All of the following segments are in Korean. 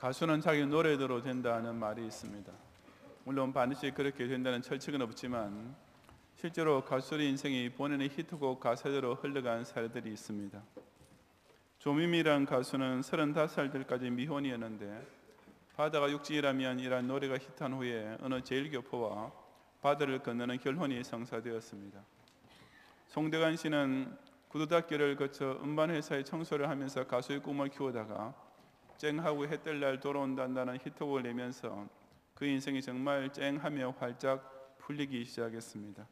가수는 자기 노래대로 된다는 말이 있습니다. 물론 반드시 그렇게 된다는 철칙은 없지만 실제로 가수의 인생이 본인의 히트곡 가사대로 흘러간 사례들이 있습니다. 조미미라는 가수는 35살 때까지 미혼이었는데 바다가 육지라면 이란 노래가 히트한 후에 어느 제일교포와 바다를 건너는 결혼이 성사되었습니다. 송대관 씨는 구두닦기를 거쳐 음반회사의 청소를 하면서 가수의 꿈을 키우다가 쨍하고 해 뜰 날 돌아온다는 히트곡을 내면서 그 인생이 정말 쨍하며 활짝 풀리기 시작했습니다.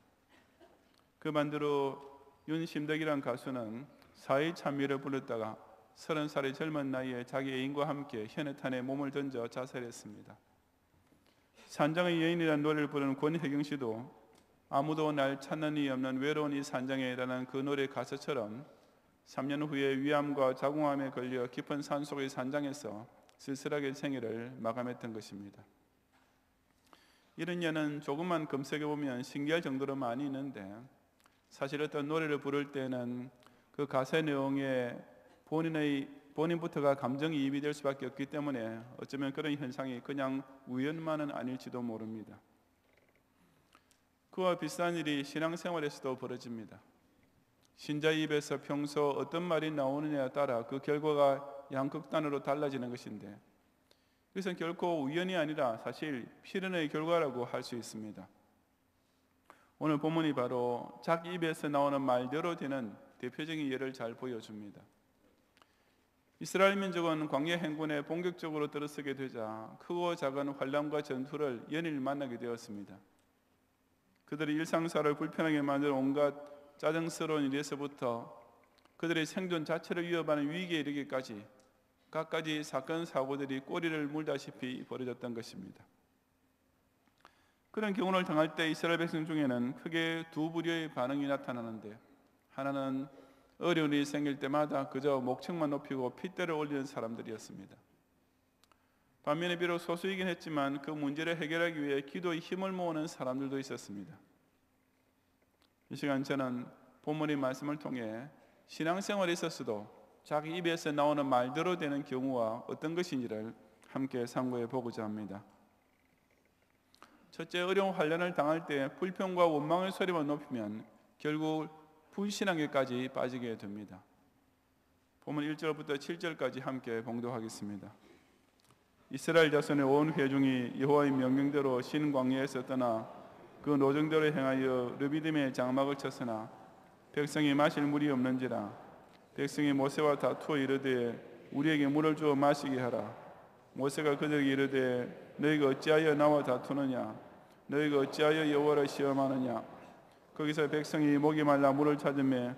그 반대로 윤심덕이란 가수는 사회 참미를 불렀다가 30살의 젊은 나이에 자기 애인과 함께 현해탄에 몸을 던져 자살했습니다. 산장의 여인이라는 노래를 부르는 권혜경 씨도 아무도 날 찾는 이 없는 외로운 이 산장에라는 그 노래 가사처럼 3년 후에 위암과 자궁암에 걸려 깊은 산속의 산장에서 쓸쓸하게 생애를 마감했던 것입니다. 이런 예는 조금만 검색해보면 신기할 정도로 많이 있는데 사실 어떤 노래를 부를 때는 그 가사의 내용에 본인부터가 감정이입이 될 수밖에 없기 때문에 어쩌면 그런 현상이 그냥 우연만은 아닐지도 모릅니다. 그와 비슷한 일이 신앙생활에서도 벌어집니다. 신자의 입에서 평소 어떤 말이 나오느냐에 따라 그 결과가 양극단으로 달라지는 것인데 이것은 결코 우연이 아니라 사실 필연의 결과라고 할 수 있습니다. 오늘 본문이 바로 자기 입에서 나오는 말대로 되는 대표적인 예를 잘 보여줍니다. 이스라엘 민족은 광야 행군에 본격적으로 들어서게 되자 크고 작은 환난과 전투를 연일 만나게 되었습니다. 그들의 일상사를 불편하게 만드는 온갖 짜증스러운 일에서부터 그들의 생존 자체를 위협하는 위기에 이르기까지 갖가지 사건 사고들이 꼬리를 물다시피 벌어졌던 것입니다. 그런 경우를 당할 때 이스라엘 백성 중에는 크게 두 부류의 반응이 나타나는데 하나는 어려운 일이 생길 때마다 그저 목청만 높이고 핏대를 올리는 사람들이었습니다. 반면에 비록 소수이긴 했지만 그 문제를 해결하기 위해 기도의 힘을 모으는 사람들도 있었습니다. 이 시간 저는 본문의 말씀을 통해 신앙생활에 있어서도 자기 입에서 나오는 말대로 되는 경우와 어떤 것인지를 함께 상고해 보고자 합니다. 첫째, 어려운 환난을 당할 때 불평과 원망의 소리만 높이면 결국 불신앙에까지 빠지게 됩니다. 본문 1절부터 7절까지 함께 봉독하겠습니다. 이스라엘 자손의 온 회중이 여호와의 명령대로 신광야에서 떠나 그 노정대로 행하여 르비딤의 장막을 쳤으나 백성이 마실 물이 없는지라 백성이 모세와 다투어 이르되 우리에게 물을 주어 마시게 하라. 모세가 그들에게 이르되 너희가 어찌하여 나와 다투느냐 너희가 어찌하여 여호와를 시험하느냐. 거기서 백성이 목이 말라 물을 찾으매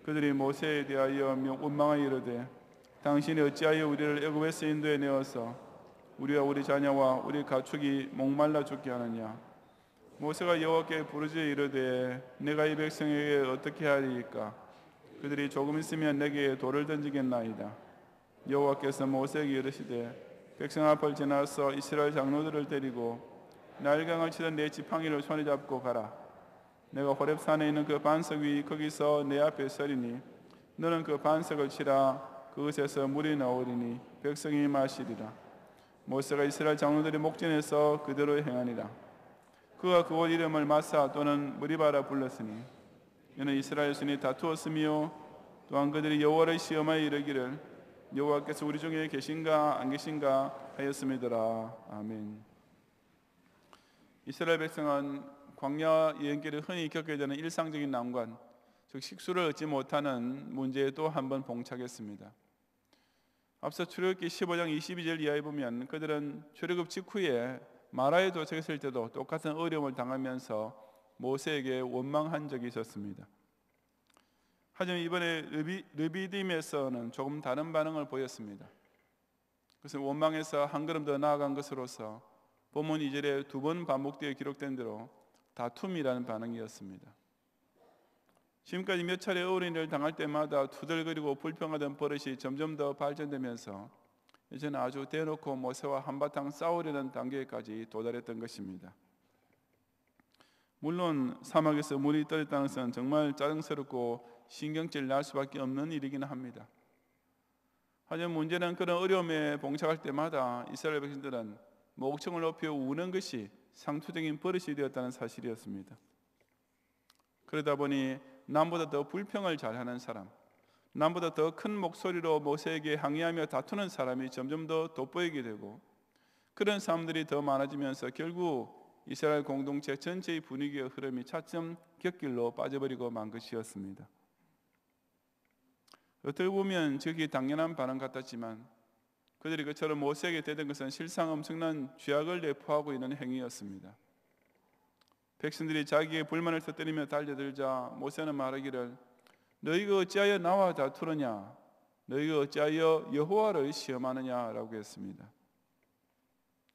그들이 모세에 대하여 원망하여 이르되 당신이 어찌하여 우리를 애굽에서 인도해 내어서 우리와 우리 자녀와 우리 가축이 목말라 죽게 하느냐. 모세가 여호와께 부르짖어 이르되 내가 이 백성에게 어떻게 하리이까. 그들이 조금 있으면 내게 돌을 던지겠나이다. 여호와께서 모세에게 이르시되 백성 앞을 지나서 이스라엘 장로들을 데리고 나일강을 치던 내 지팡이를 손에 잡고 가라. 내가 호렙산에 있는 그 반석 위 거기서 내 앞에 서리니 너는 그 반석을 치라. 그것에서 물이 나오리니 백성이 마시리라. 모세가 이스라엘 장로들의 목전에서 그대로 행하니라. 그가 그곳 이름을 마사 또는 무리바라 불렀으니 이는 이스라엘 신이 다투었으며 또한 그들이 여호와를 시험하여 이르기를 여호와께서 우리 중에 계신가 안 계신가 하였음이더라. 아멘. 이스라엘 백성은 광야 여행길을 흔히 겪게 되는 일상적인 난관, 즉 식수를 얻지 못하는 문제에 또 한 번 봉착했습니다. 앞서 출애굽기 15장 22절 이하에 보면 그들은 출애굽 직후에 마라에 도착했을 때도 똑같은 어려움을 당하면서 모세에게 원망한 적이 있었습니다. 하지만 이번에 르비딤에서는 조금 다른 반응을 보였습니다. 그것은 원망에서 한 걸음 더 나아간 것으로서 본문 2절에 두 번 반복되어 기록된 대로 다툼이라는 반응이었습니다. 지금까지 몇 차례 어려운 일을 당할 때마다 투덜거리고 불평하던 버릇이 점점 더 발전되면서 이제는 아주 대놓고 모세와 한바탕 싸우려는 단계까지 도달했던 것입니다. 물론 사막에서 물이 떨어졌다는 것은 정말 짜증스럽고 신경질 날 수밖에 없는 일이긴 합니다. 하지만 문제는 그런 어려움에 봉착할 때마다 이스라엘 백성들은 목청을 높여 우는 것이 상투적인 버릇이 되었다는 사실이었습니다. 그러다 보니 남보다 더 불평을 잘하는 사람, 남보다 더 큰 목소리로 모세에게 항의하며 다투는 사람이 점점 더 돋보이게 되고, 그런 사람들이 더 많아지면서 결국 이스라엘 공동체 전체의 분위기의 흐름이 차츰 곁길로 빠져버리고 만 것이었습니다. 어떻게 보면 저기 당연한 반응 같았지만 그들이 그처럼 모세에게 대든 것은 실상 엄청난 죄악을 내포하고 있는 행위였습니다. 백성들이 자기의 불만을 터뜨리며 달려들자 모세는 말하기를 너희가 어찌하여 나와 다투느냐, 너희가 어찌하여 여호와를 시험하느냐라고 했습니다.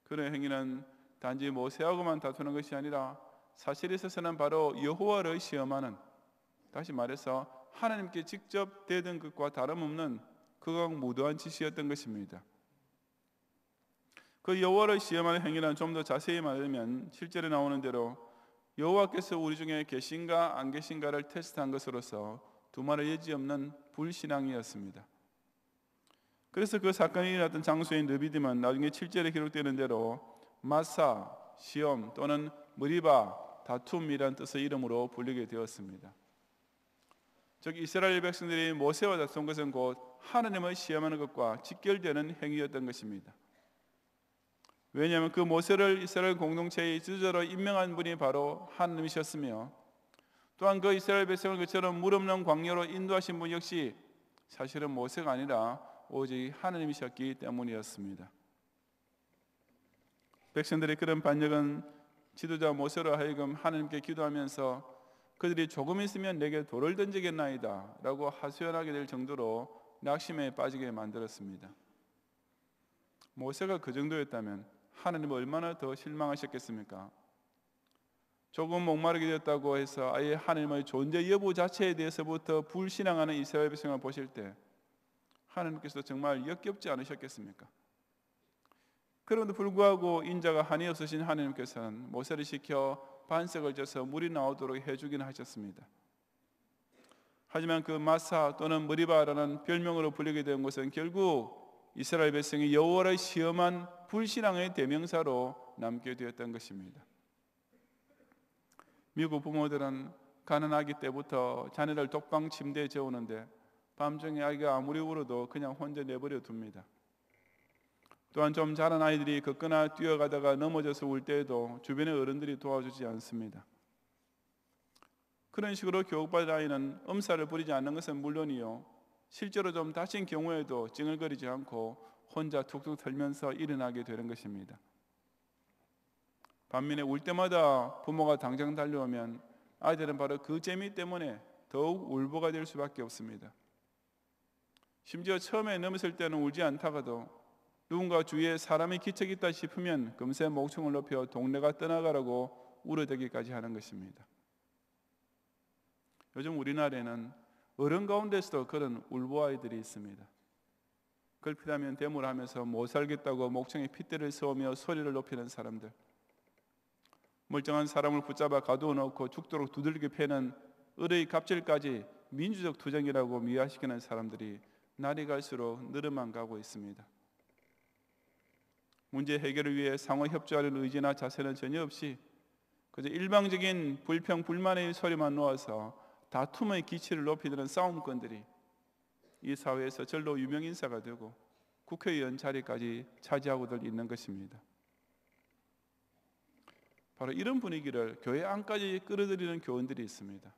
그런 행위는 단지 모세하고만 다투는 것이 아니라 사실에 있어서는 바로 여호와를 시험하는, 다시 말해서 하나님께 직접 대든 것과 다름없는 극악무도한 짓이었던 것입니다. 그 여호와를 시험하는 행위는 좀 더 자세히 말하면 7절에 나오는 대로 여호와께서 우리 중에 계신가 안 계신가를 테스트한 것으로서 두말할 여지 없는 불신앙이었습니다. 그래서 그 사건이 일어났던 장소인 르비딤은 나중에 7절에 기록되는 대로 마사, 시험 또는 무리바, 다툼이라는 뜻의 이름으로 불리게 되었습니다. 즉 이스라엘 백성들이 모세와 다툰 것은 곧 하나님을 시험하는 것과 직결되는 행위였던 것입니다. 왜냐하면 그 모세를 이스라엘 공동체의 지도자로 임명한 분이 바로 하나님이셨으며, 또한 그 이스라엘 백성을 그처럼 물 없는 광야로 인도하신 분 역시 사실은 모세가 아니라 오직 하나님이셨기 때문이었습니다. 백성들의 그런 반역은 지도자 모세로 하여금 하나님께 기도하면서 그들이 조금 있으면 내게 돌을 던지겠나이다 라고 하소연하게 될 정도로 낙심에 빠지게 만들었습니다. 모세가 그 정도였다면 하나님은 얼마나 더 실망하셨겠습니까? 조금 목마르게 되었다고 해서 아예 하나님의 존재 여부 자체에 대해서부터 불신앙하는 이스라엘 백성을 보실 때 하나님께서 정말 역겹지 않으셨겠습니까? 그럼에도 불구하고 인자가 한이 없으신 하나님께서는 모세를 시켜 반석을 져서 물이 나오도록 해주긴 하셨습니다. 하지만 그 마사 또는 머리바라는 별명으로 불리게 된 것은 결국 이스라엘 백성이 여호와를 시험한 불신앙의 대명사로 남게 되었던 것입니다. 미국 부모들은 가난하기 때부터 자녀를 독방 침대에 재우는데 밤중에 아이가 아무리 울어도 그냥 혼자 내버려 둡니다. 또한 좀 자란 아이들이 걷거나 뛰어가다가 넘어져서 울 때에도 주변의 어른들이 도와주지 않습니다. 그런 식으로 교육받은 아이는 엄살을 부리지 않는 것은 물론이요, 실제로 좀 다친 경우에도 찡얼거리지 않고 혼자 툭툭 털면서 일어나게 되는 것입니다. 반면에 울 때마다 부모가 당장 달려오면 아이들은 바로 그 재미 때문에 더욱 울보가 될 수밖에 없습니다. 심지어 처음에 넘었을 때는 울지 않다가도 누군가 주위에 사람이 기척 있다 싶으면 금세 목청을 높여 동네가 떠나가라고 울어대기까지 하는 것입니다. 요즘 우리나라에는 어른 가운데서도 그런 울보 아이들이 있습니다. 걸핏하면 대모를 하면서 못 살겠다고 목청에 핏대를 세우며 소리를 높이는 사람들, 멀쩡한 사람을 붙잡아 가두어 놓고 죽도록 두들겨 패는 을의 갑질까지 민주적 투쟁이라고 미화시키는 사람들이 날이 갈수록 늘어만 가고 있습니다. 문제 해결을 위해 상호 협조하는 의지나 자세는 전혀 없이 그저 일방적인 불평 불만의 소리만 놓아서 다툼의 기치를 높이는 싸움꾼들이 이 사회에서 절로 유명인사가 되고 국회의원 자리까지 차지하고들 있는 것입니다. 바로 이런 분위기를 교회 안까지 끌어들이는 교원들이 있습니다.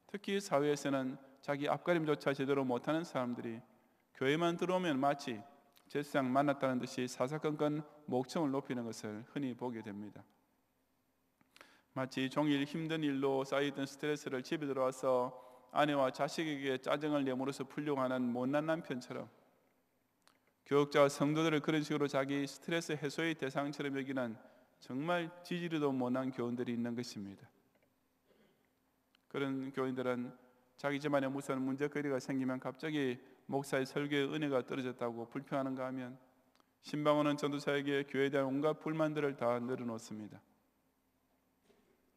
특히 사회에서는 자기 앞가림조차 제대로 못하는 사람들이 교회만 들어오면 마치 제사장 만났다는 듯이 사사건건 목청을 높이는 것을 흔히 보게 됩니다. 마치 종일 힘든 일로 쌓여있던 스트레스를 집에 들어와서 아내와 자식에게 짜증을 내므로써 풀려고 하는 못난 남편처럼 교육자와 성도들을 그런 식으로 자기 스트레스 해소의 대상처럼 여기는 정말 지지리도 못한 교인들이 있는 것입니다. 그런 교인들은 자기 집안에 무슨 문제거리가 생기면 갑자기 목사의 설교에 은혜가 떨어졌다고 불평하는가 하면 신방원은 전도사에게 교회에 대한 온갖 불만들을 다 늘어놓습니다.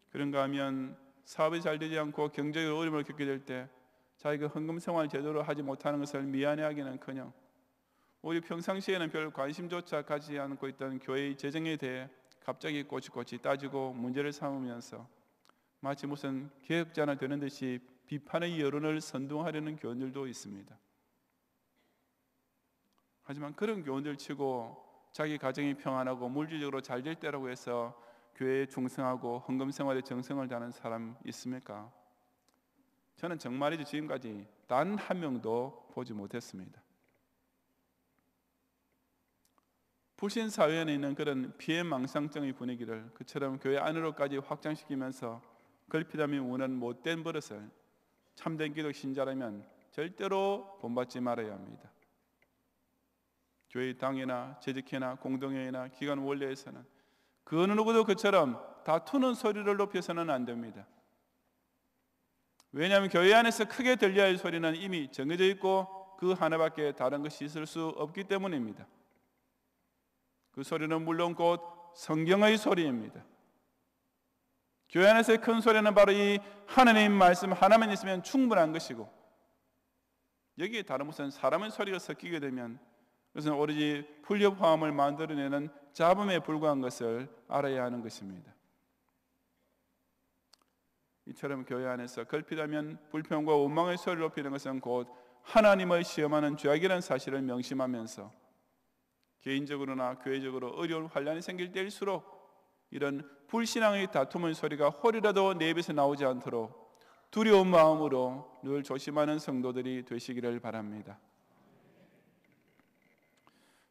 그런가 하면 사업이 잘 되지 않고 경제적으로 어려움을 겪게 될 때 자기가 헌금 생활을 제대로 하지 못하는 것을 미안해하기는커녕 우리 평상시에는 별 관심조차 가지지 않고 있던 교회의 재정에 대해 갑자기 꼬치꼬치 따지고 문제를 삼으면서 마치 무슨 개혁자나 되는 듯이 비판의 여론을 선동하려는 교원들도 있습니다. 하지만 그런 교원들 치고 자기 가정이 평안하고 물질적으로 잘 될 때라고 해서 교회에 충성하고 헌금 생활에 정성을 다하는 사람 있습니까? 저는 정말이지 지금까지 단 한 명도 보지 못했습니다. 불신 사회에 있는 그런 피해망상적인 분위기를 그처럼 교회 안으로까지 확장시키면서 걸핏하면 우는 못된 버릇을 참된 기독 신자라면 절대로 본받지 말아야 합니다. 교회의 당회나 재직회나 공동회의나 기관 원례에서는 그 어느 누구도 그처럼 다투는 소리를 높여서는 안 됩니다. 왜냐하면 교회 안에서 크게 들려야 할 소리는 이미 정해져 있고 그 하나밖에 다른 것이 있을 수 없기 때문입니다. 그 소리는 물론 곧 성경의 소리입니다. 교회 안에서의 큰 소리는 바로 이 하나님 말씀 하나만 있으면 충분한 것이고, 여기에 다른 무슨 사람의 소리가 섞이게 되면 그것은 오로지 불협화음을 만들어내는 잡음에 불과한 것을 알아야 하는 것입니다. 이처럼 교회 안에서 걸핏하면 불평과 원망의 소리를 높이는 것은 곧 하나님을 시험하는 죄악이라는 사실을 명심하면서 개인적으로나 교회적으로 어려운 환란이 생길 때일수록 이런 불신앙의 다툼의 소리가 홀이라도 내 입에서 나오지 않도록 두려운 마음으로 늘 조심하는 성도들이 되시기를 바랍니다.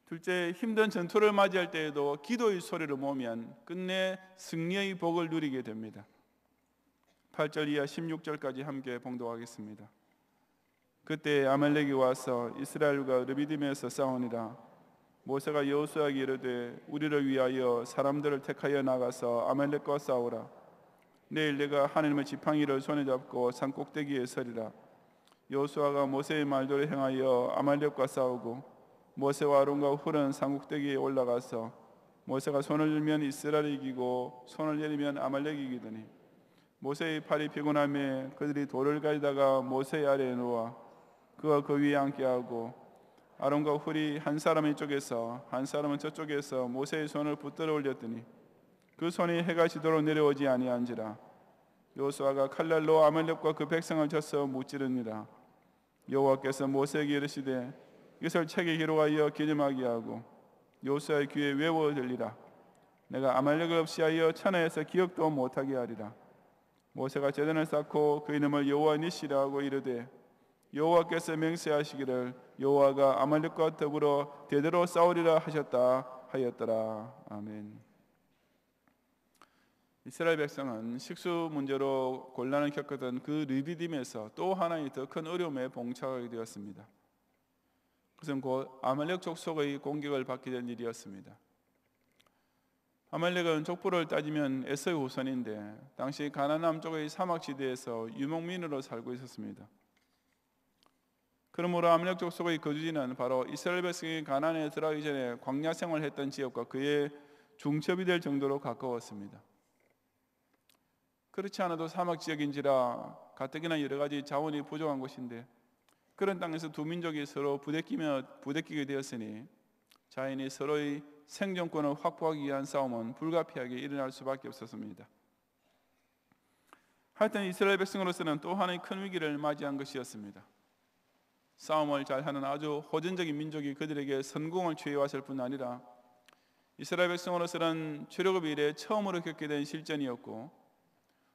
둘째, 힘든 전투를 맞이할 때에도 기도의 소리를 모으면 끝내 승리의 복을 누리게 됩니다. 8절 이하 16절까지 함께 봉독하겠습니다. 그때 아말렉이 와서 이스라엘과 르비딤에서 싸우니라. 모세가 여호수아에게 이르되 우리를 위하여 사람들을 택하여 나가서 아말렉과 싸우라. 내일 내가 하나님의 지팡이를 손에 잡고 산 꼭대기에 서리라. 여호수아가 모세의 말대로 행하여 아말렉과 싸우고 모세와 아론과 훌은 산 꼭대기에 올라가서 모세가 손을 들면 이스라엘이 이기고 손을 내리면 아말렉이 이기더니 모세의 팔이 피곤함에 그들이 돌을 가지다가 모세의 아래에 놓아 그가 그 위에 앉게 하고 아론과 훌이 한 사람은 이쪽에서 한 사람은 저쪽에서 모세의 손을 붙들어 올렸더니 그 손이 해가 지도록 내려오지 아니한지라. 여호수아가 칼날로 아말렉과 그 백성을 쳐서 무찌르니라. 여호와께서 모세에게 이르시되 이것을 책에 기록하여 기념하게 하고 여호수아의 귀에 외워 들리라. 내가 아말렉을 없이하여 천하에서 기억도 못하게 하리라. 모세가 제단을 쌓고 그 이름을 여호와 니시라 하고 이르되 여호와께서 맹세하시기를 여호와가 아말렉과 더불어 대대로 싸우리라 하셨다 하였더라. 아멘. 이스라엘 백성은 식수 문제로 곤란을 겪었던 그 르비딤에서 또 하나의 더 큰 어려움에 봉착하게 되었습니다. 그것은 곧 아말렉 족속의 공격을 받게 된 일이었습니다. 아말렉은 족보를 따지면 에서의 후손인데 당시 가나안 남쪽의 사막지대에서 유목민으로 살고 있었습니다. 그러므로 아말렉 족속의 거주지는 바로 이스라엘 백성이 가나안에 들어가기 전에 광야 생활했던 지역과 그의 중첩이 될 정도로 가까웠습니다. 그렇지 않아도 사막 지역인지라 가뜩이나 여러 가지 자원이 부족한 곳인데 그런 땅에서 두 민족이 서로 부대끼게 되었으니 자연히 서로의 생존권을 확보하기 위한 싸움은 불가피하게 일어날 수밖에 없었습니다. 하여튼 이스라엘 백성으로서는 또 하나의 큰 위기를 맞이한 것이었습니다. 싸움을 잘하는 아주 호전적인 민족이 그들에게 성공을 취해왔을 뿐 아니라 이스라엘 백성으로서는 출애굽 이래 처음으로 겪게 된 실전이었고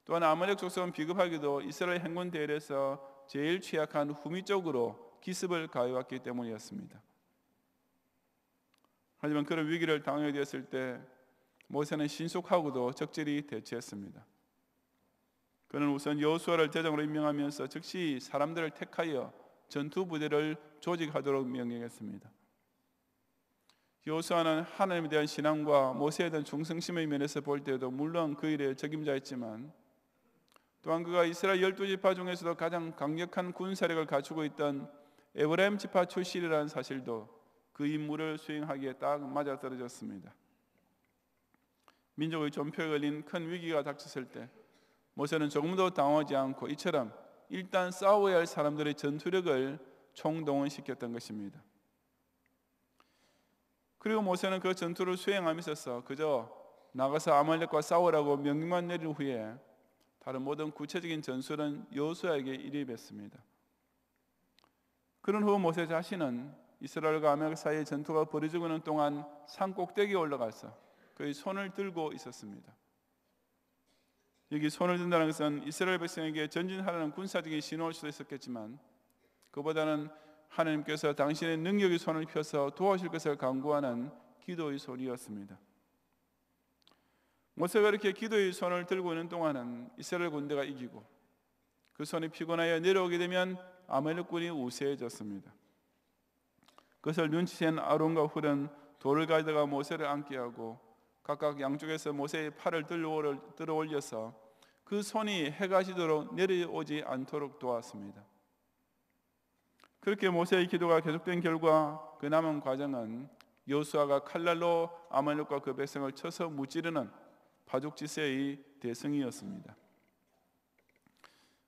또한 아말렉 족속은 비겁하게도 이스라엘 행군 대회에서 제일 취약한 후미 쪽으로 기습을 가해왔기 때문이었습니다. 하지만 그런 위기를 당하게 되었을 때 모세는 신속하고도 적절히 대처했습니다. 그는 우선 여호수아를 대장으로 임명하면서 즉시 사람들을 택하여 전투 부대를 조직하도록 명령했습니다. 여호수아는 하나님에 대한 신앙과 모세에 대한 충성심의 면에서 볼 때도 물론 그 일에 적임자였지만 또한 그가 이스라엘 12지파 중에서도 가장 강력한 군사력을 갖추고 있던 에브라임 지파 출신이라는 사실도 그 임무를 수행하기에 딱 맞아떨어졌습니다. 민족의 존폐에 걸린 큰 위기가 닥쳤을 때 모세는 조금도 당황하지 않고 이처럼 일단 싸워야 할 사람들의 전투력을 총동원시켰던 것입니다. 그리고 모세는 그 전투를 수행함에 있어서 그저 나가서 아말렉과 싸우라고 명령만 내린 후에 다른 모든 구체적인 전술은 여호수아에게 일입했습니다. 그런 후 모세 자신은 이스라엘과 아말렉 사이의 전투가 벌어지고 있는 동안 산 꼭대기에 올라가서 그의 손을 들고 있었습니다. 여기 손을 든다는 것은 이스라엘 백성에게 전진하라는 군사적인 신호일 수도 있었겠지만 그보다는 하나님께서 당신의 능력의 손을 펴서 도와줄 것을 간구하는 기도의 손이었습니다. 모세가 이렇게 기도의 손을 들고 있는 동안은 이스라엘 군대가 이기고 그 손이 피곤하여 내려오게 되면 아말렉군이 우세해졌습니다. 그것을 눈치챈 아론과 훌은 돌을 가져다가 모세를 앉게 하고 각각 양쪽에서 모세의 팔을 들어 올려서 그 손이 해가 지도록 내려오지 않도록 도왔습니다. 그렇게 모세의 기도가 계속된 결과 그 남은 과정은 여호수아가 칼날로 아말렉과 그 백성을 쳐서 무찌르는 바죽지세의 대승이었습니다.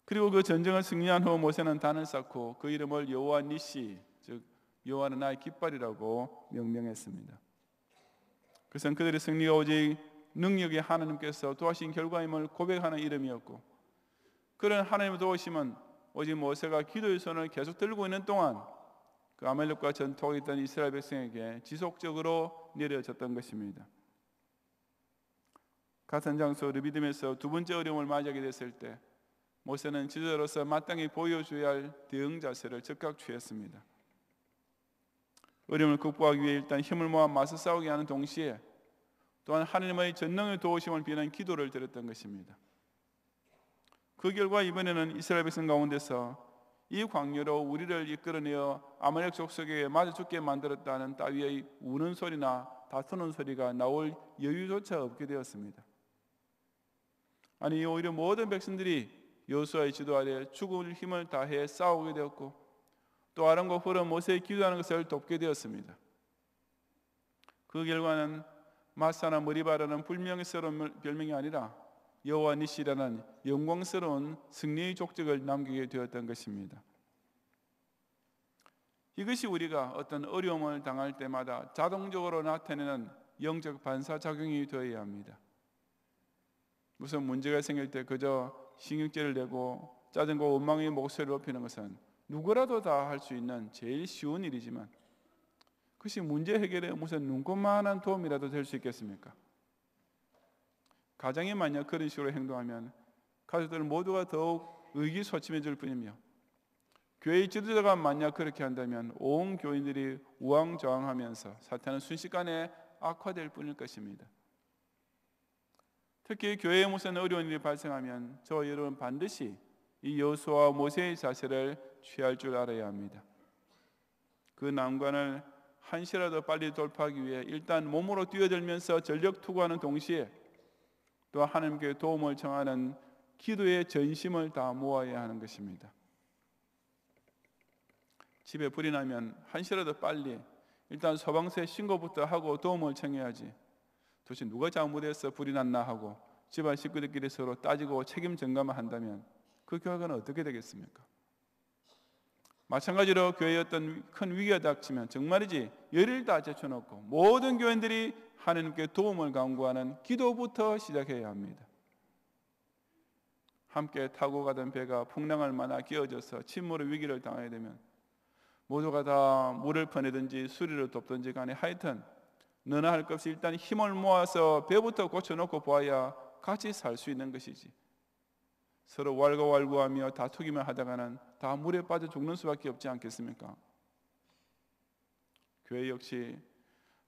그리고 그 전쟁을 승리한 후 모세는 단을 쌓고 그 이름을 여호와 니시, 즉 여호와는 나의 깃발이라고 명명했습니다. 그것은 그들의 승리가 오직 능력이 하나님께서 도와신 결과임을 고백하는 이름이었고, 그런 하나님의 도우심은 오직 모세가 기도의 손을 계속 들고 있는 동안 그 아말렉과 전투하고 있던 이스라엘 백성에게 지속적으로 내려졌던 것입니다. 같은 장소 르비딤에서 두 번째 어려움을 맞이하게 됐을 때 모세는 지도자로서 마땅히 보여줘야 할 대응 자세를 즉각 취했습니다. 어려움을 극복하기 위해 일단 힘을 모아 맞서 싸우게 하는 동시에 또한 하나님의 전능의 도우심을 비는 기도를 드렸던 것입니다. 그 결과 이번에는 이스라엘 백성 가운데서 이 광야로 우리를 이끌어내어 아말렉 족속에게 맞아 죽게 만들었다는 따위의 우는 소리나 다투는 소리가 나올 여유조차 없게 되었습니다. 아니, 오히려 모든 백성들이 여호수아의 지도 아래 죽을 힘을 다해 싸우게 되었고, 또 아론과 훌은 모세의 기도하는 것을 돕게 되었습니다. 그 결과는 마사나 머리바라는 불명예스러운 별명이 아니라 여호와 니시라는 영광스러운 승리의 족적을 남기게 되었던 것입니다. 이것이 우리가 어떤 어려움을 당할 때마다 자동적으로 나타내는 영적 반사작용이 되어야 합니다. 무슨 문제가 생길 때 그저 신경질을 내고 짜증과 원망의 목소리를 높이는 것은 누구라도 다 할 수 있는 제일 쉬운 일이지만 그것이 문제 해결에 무슨 눈꽃만한 도움이라도 될 수 있겠습니까? 가정이 만약 그런 식으로 행동하면 가족들은 모두가 더욱 의기소침해질 뿐이며, 교회의 지도자가 만약 그렇게 한다면 온 교인들이 우왕좌왕하면서 사태는 순식간에 악화될 뿐일 것입니다. 특히 교회에 무슨 어려운 일이 발생하면 저와 여러분 반드시 이 여호수아와 모세의 자세를 취할 줄 알아야 합니다. 그 난관을 한시라도 빨리 돌파하기 위해 일단 몸으로 뛰어들면서 전력 투구하는 동시에 또 하나님께 도움을 청하는 기도의 전심을 다 모아야 하는 것입니다. 집에 불이 나면 한시라도 빨리 일단 소방서에 신고부터 하고 도움을 청해야지, 도대체 누가 잘못해서 불이 났나 하고 집안 식구들끼리 서로 따지고 책임 전가만 한다면 그 결과는 어떻게 되겠습니까? 마찬가지로 교회에 어떤 큰 위기가 닥치면 정말이지 열을 다 제쳐놓고 모든 교인들이 하나님께 도움을 간구하는 기도부터 시작해야 합니다. 함께 타고 가던 배가 풍랑을 만나 끼어져서 침몰의 위기를 당하게 되면 모두가 다 물을 퍼내든지 수리를 돕든지 간에 하여튼 너나 할 것 없이 일단 힘을 모아서 배부터 고쳐놓고 보아야 같이 살 수 있는 것이지, 서로 왈가왈부하며 다투기만 하다가는 다 물에 빠져 죽는 수밖에 없지 않겠습니까? 교회 역시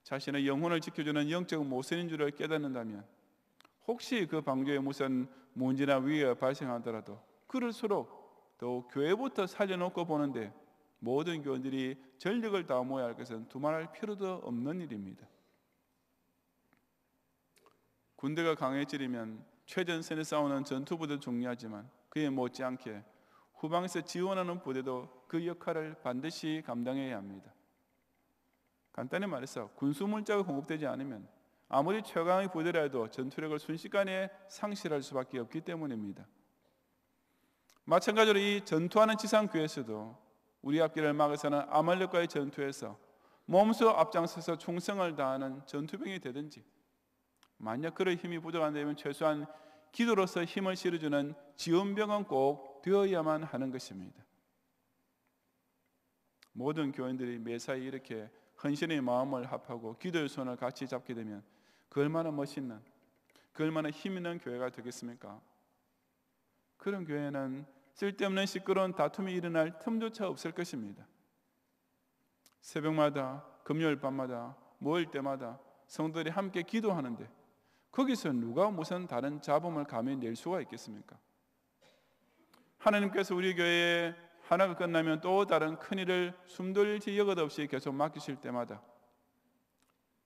자신의 영혼을 지켜주는 영적 모선인 줄을 깨닫는다면 혹시 그 방주에 무슨 문제나 위기가 발생하더라도 그럴수록 더욱 교회부터 살려놓고 보는데 모든 교인들이 전력을 다 모아야 할 것은 두말할 필요도 없는 일입니다. 군대가 강해지려면 최전선에 싸우는 전투부도 중요하지만 그에 못지않게 후방에서 지원하는 부대도 그 역할을 반드시 감당해야 합니다. 간단히 말해서 군수물자가 공급되지 않으면 아무리 최강의 부대라도 전투력을 순식간에 상실할 수밖에 없기 때문입니다. 마찬가지로 이 전투하는 지상교회에서도 우리 앞길을 막아서는 아말렉과의 전투에서 몸소 앞장서서 충성을 다하는 전투병이 되든지, 만약 그럴 힘이 부족한다면 최소한 기도로서 힘을 실어주는 지원병은 꼭 되어야만 하는 것입니다. 모든 교인들이 매사에 이렇게 헌신의 마음을 합하고 기도의 손을 같이 잡게 되면 그 얼마나 멋있는, 그 얼마나 힘 있는 교회가 되겠습니까? 그런 교회는 쓸데없는 시끄러운 다툼이 일어날 틈조차 없을 것입니다. 새벽마다, 금요일 밤마다, 모일 때마다 성도들이 함께 기도하는데 거기서 누가 무슨 다른 잡음을 감히 낼 수가 있겠습니까? 하나님께서 우리 교회에 하나가 끝나면 또 다른 큰일을 숨돌릴 여것 없이 계속 맡기실 때마다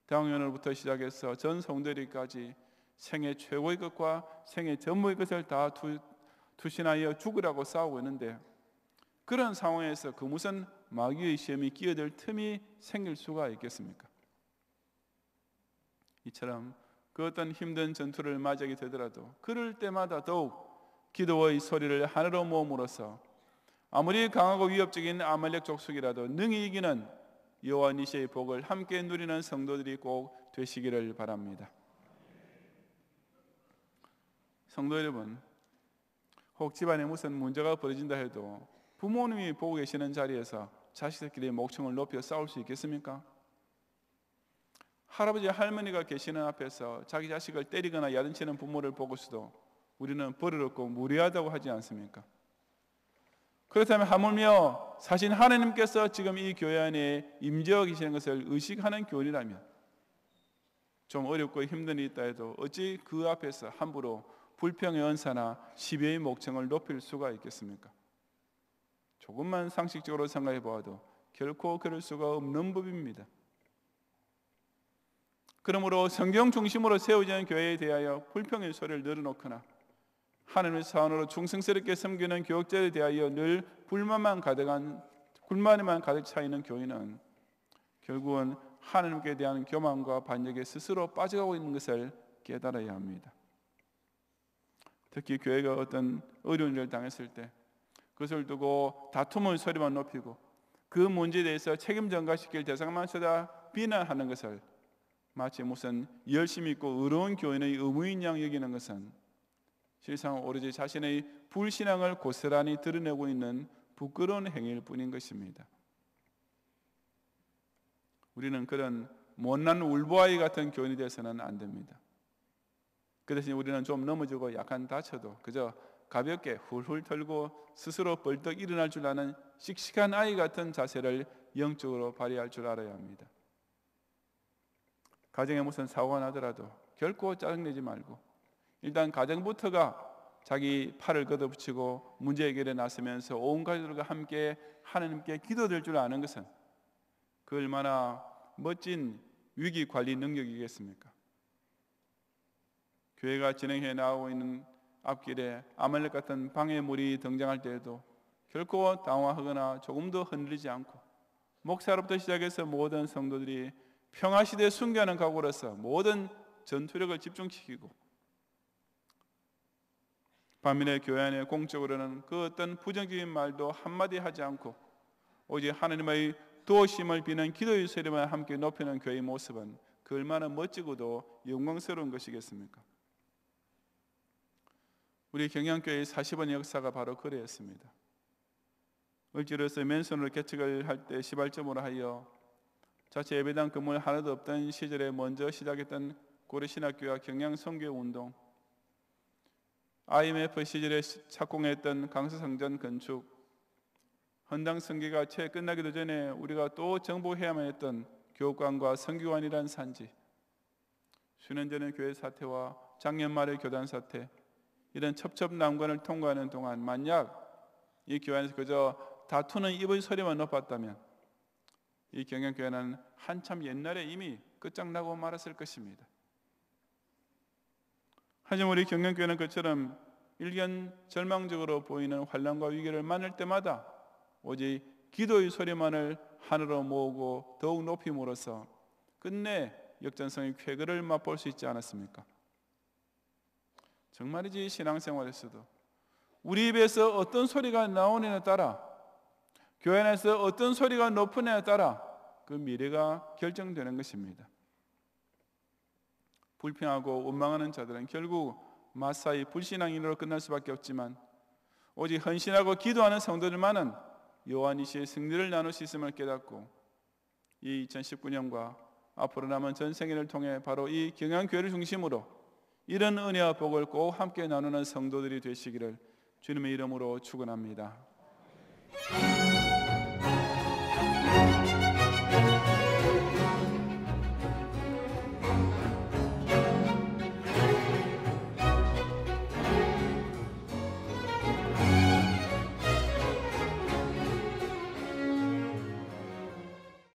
당연으로부터 시작해서 전 성도들까지 생애 최고의 것과 생애 전부의 것을 다 투신하여 죽으라고 싸우고 있는데, 그런 상황에서 그 무슨 마귀의 시험이 끼어들 틈이 생길 수가 있겠습니까? 이처럼 그 어떤 힘든 전투를 맞이하게 되더라도 그럴 때마다 더욱 기도의 소리를 하늘로 모음으로써 아무리 강하고 위협적인 아말렉 족속이라도 능히 이기는 여호와 니시의 복을 함께 누리는 성도들이 꼭 되시기를 바랍니다. 성도 여러분, 혹 집안에 무슨 문제가 벌어진다 해도 부모님이 보고 계시는 자리에서 자식들끼리 목청을 높여 싸울 수 있겠습니까? 할아버지 할머니가 계시는 앞에서 자기 자식을 때리거나 야단치는 부모를 보고서도 우리는 버릇없고 무례하다고 하지 않습니까? 그렇다면 하물며 사실 하나님께서 지금 이 교회 안에 임재하고 계시는 것을 의식하는 교인이라면 좀 어렵고 힘든 일이 있다 해도 어찌 그 앞에서 함부로 불평의 언사나 시비의 목청을 높일 수가 있겠습니까? 조금만 상식적으로 생각해 보아도 결코 그럴 수가 없는 법입니다. 그러므로 성경 중심으로 세워지는 교회에 대하여 불평의 소리를 늘어놓거나 하나님의 사원으로 충성스럽게 섬기는 교역자에 대하여 늘 불만만 가득 차 있는 교인은 결국은 하나님께 대한 교만과 반역에 스스로 빠져가고 있는 것을 깨달아야 합니다. 특히 교회가 어떤 어려운 일을 당했을 때 그것을 두고 다툼의 소리만 높이고 그 문제에 대해서 책임 전가시킬 대상만 찾아 비난하는 것을 마치 무슨 열심 있고 의로운 교인의 의무인 양 여기는 것은 실상 오로지 자신의 불신앙을 고스란히 드러내고 있는 부끄러운 행위일 뿐인 것입니다. 우리는 그런 못난 울보아이 같은 교인이 되어서는 안 됩니다. 그 대신 우리는 좀 넘어지고 약간 다쳐도 그저 가볍게 훌훌 털고 스스로 벌떡 일어날 줄 아는 씩씩한 아이 같은 자세를 영적으로 발휘할 줄 알아야 합니다. 가정에 무슨 사고가 나더라도 결코 짜증내지 말고 일단 가정부터가 자기 팔을 걷어붙이고 문제 해결에 나서면서 온 가족들과 함께 하나님께 기도될 줄 아는 것은 그 얼마나 멋진 위기관리 능력이겠습니까? 교회가 진행해 나가고 있는 앞길에 아말렉 같은 방해물이 등장할 때에도 결코 당황하거나 조금도 흔들리지 않고 목사로부터 시작해서 모든 성도들이 평화시대에 순교하는 각오로서 모든 전투력을 집중시키고 반면에 교회 안에 공적으로는 그 어떤 부정적인 말도 한마디 하지 않고 오직 하나님의 도우심을 비는 기도의 소리만 함께 높이는 교회의 모습은 그 얼마나 멋지고도 영광스러운 것이겠습니까? 우리 경양교회의 40원 역사가 바로 그러했습니다. 을지로서 맨손으로 개척을 할 때 시발점으로 하여 자체 예배당 건물 하나도 없던 시절에 먼저 시작했던 고려신학교와 경양선교운동, IMF 시절에 착공했던 강서성전 건축, 헌당성계가 채 끝나기도 전에 우리가 또 정복해야만 했던 교육관과 선교관이란 산지, 수년 전의 교회 사태와 작년 말의 교단 사태, 이런 첩첩난관을 통과하는 동안 만약 이 교회 안에서 그저 다투는 입의 소리만 높았다면 이 경양교회는 한참 옛날에 이미 끝장나고 말았을 것입니다. 하지만 우리 경양교회는 그처럼 일견 절망적으로 보이는 환난과 위기를 만날 때마다 오직 기도의 소리만을 하늘로 모으고 더욱 높임으로써 끝내 역전성의 쾌거를 맛볼 수 있지 않았습니까? 정말이지 신앙생활에서도 우리 입에서 어떤 소리가 나오느냐에 따라, 교회 안에서 어떤 소리가 높으냐에 따라 그 미래가 결정되는 것입니다. 불평하고 원망하는 자들은 결국 마사이 불신앙인으로 끝날 수밖에 없지만, 오직 헌신하고 기도하는 성도들만은 요한이시의 승리를 나눌 수 있음을 깨닫고, 이 2019년과 앞으로 남은 전생애를 통해 바로 이 경양교회를 중심으로 이런 은혜와 복을 꼭 함께 나누는 성도들이 되시기를 주님의 이름으로 축원합니다.